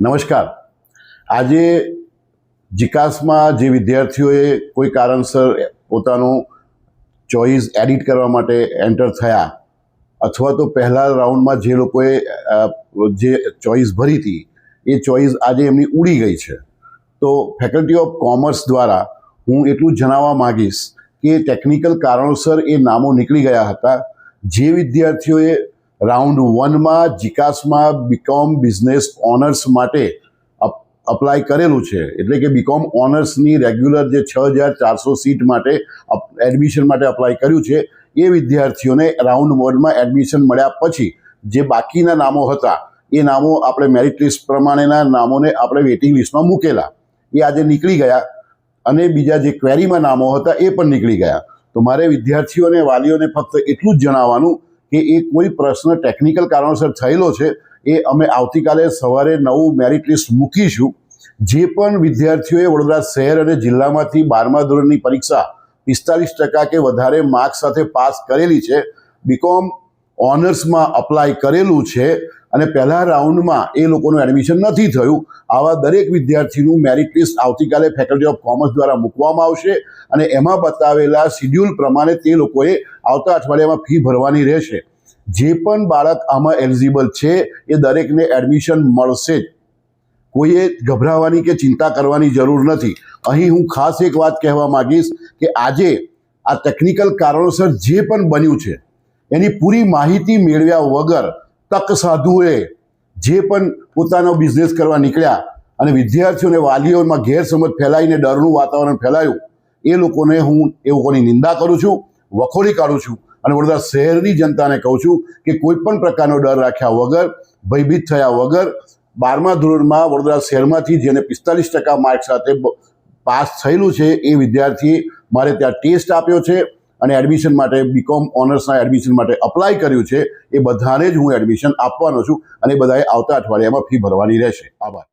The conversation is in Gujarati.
નમસ્કાર। આજે જીકાસમાં જે વિદ્યાર્થીઓએ કોઈ કારણસર પોતાનું ચોઇસ એડિટ કરવા માટે એન્ટર થયા અથવા તો પહેલા રાઉન્ડમાં જે લોકોએ જે ચોઇસ ભરી હતી એ ચોઇસ આજે એમની ઉડી ગઈ છે, તો ફેકલ્ટી ઓફ કોમર્સ દ્વારા હું એટલું જણાવવા માગીશ કે ટેકનિકલ કારણોસર એ નામો નીકળી ગયા હતા। જે વિદ્યાર્થીઓએ રાઉન્ડ 1માં જીકાસમાં બીકોમ બિઝનેસ ઓનર્સ માટે અપ્લાય કરેલું છે, એટલે કે બીકોમ ઓનર્સની રેગ્યુલર જે 6400 સીટ માટે એડમિશન માટે અપ્લાય કર્યું છે, એ વિદ્યાર્થીઓને રાઉન્ડ 1માં એડમિશન મળ્યા પછી જે બાકીના નામો હતા એ નામો આપણે મેરિટ લિસ્ટ પ્રમાણેના નામોને આપણે વેઇટિંગ લિસ્ટમાં મૂકેલા, એ આજે નીકળી ગયા અને બીજા જે ક્વેરીમાં નામો હતા એ પણ નીકળી ગયા। તો મારે વિદ્યાર્થીઓને વાલીઓને ફક્ત એટલું જ જણાવવાનું કે એ કોઈ પ્રશ્ન ટેકનિકલ કારણોસર થયેલો છે એ અમે આવતીકાલે સવારે નવું મેરિટ લિસ્ટ મૂકીશું। જે પણ વિદ્યાર્થીઓએ વડોદરા શહેર અને જિલ્લામાંથી 12મા ધોરણની પરીક્ષા 45% કે વધારે માર્ક્સ સાથે પાસ કરેલી છે, બીકોમ ઓનર્સમાં અપ્લાય કરેલું છે અને પહેલા રાઉન્ડમાં એ લોકોનું એડમિશન નથી થયું, આવા દરેક વિદ્યાર્થીનું મેરિટ લિસ્ટ આવતીકાલે ફેકલ્ટી ઓફ કોમર્સ દ્વારા મૂકવામાં આવશે અને એમાં બતાવેલા શિડ્યુલ પ્રમાણે તે લોકોએ આવતા અઠવાડિયામાં ફી ભરવાની રહેશે। જે પણ બાળક આમાં એલિજિબલ છે એ દરેકને એડમિશન મળશે જ, કોઈએ ગભરાવાની કે ચિંતા કરવાની જરૂર નથી। અહીં હું ખાસ એક વાત કહેવા માગીશ કે આજે આ ટેકનિકલ કારણોસર જે પણ બન્યું છે એની પૂરી માહિતી મેળવ્યા વગર તક સાધુએ જે પણ પોતાનો બિઝનેસ કરવા નીકળ્યા અને વિદ્યાર્થીઓને વાલીઓમાં ગેરસમજ ફેલાઈને ડરનું વાતાવરણ ફેલાયું, એ લોકોની નિંદા કરું છું, વખોડી કાઢું છું અને વડોદરા શહેરની જનતાને કહું છું કે કોઈ પણ પ્રકારનો ડર રાખ્યા વગર, ભયભીત થયા વગર 12મા ધોરણમાં વડોદરા શહેરમાંથી જેને 45% માર્ક સાથે પાસ થયેલું છે એ વિદ્યાર્થીએ મારે ત્યાં ટેસ્ટ આપ્યો છે અને એડમિશન માટે બીકોમ ઓનર્સના એડમિશન માટે અપ્લાય કર્યું છે, એ બધાને જ હું એડમિશન આપવાનો છું અને બધાએ આવતા અઠવાડિયામાં ફી ભરવાની રહેશે। આભાર।